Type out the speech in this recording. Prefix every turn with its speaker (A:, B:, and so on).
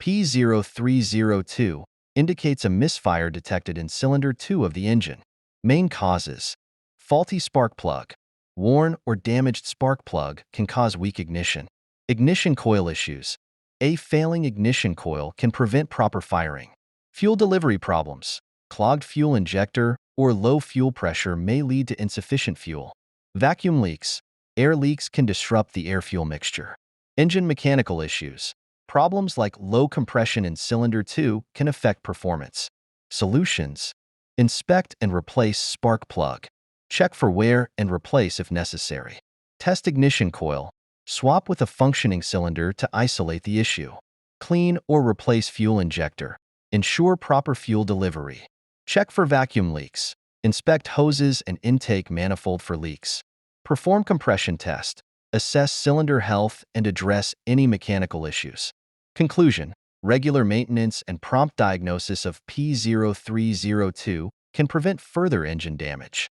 A: P0302 indicates a misfire detected in cylinder 2 of the engine. Main causes: faulty spark plug. Worn or damaged spark plug can cause weak ignition. Ignition coil issues. A failing ignition coil can prevent proper firing. Fuel delivery problems. Clogged fuel injector or low fuel pressure may lead to insufficient fuel. Vacuum leaks. Air leaks can disrupt the air-fuel mixture. Engine mechanical issues. Problems like low compression in cylinder 2 can affect performance. Solutions: inspect and replace spark plug. Check for wear and replace if necessary. Test ignition coil. Swap with a functioning cylinder to isolate the issue. Clean or replace fuel injector. Ensure proper fuel delivery. Check for vacuum leaks. Inspect hoses and intake manifold for leaks. Perform compression test. Assess cylinder health and address any mechanical issues. Conclusion: regular maintenance and prompt diagnosis of P0302 can prevent further engine damage.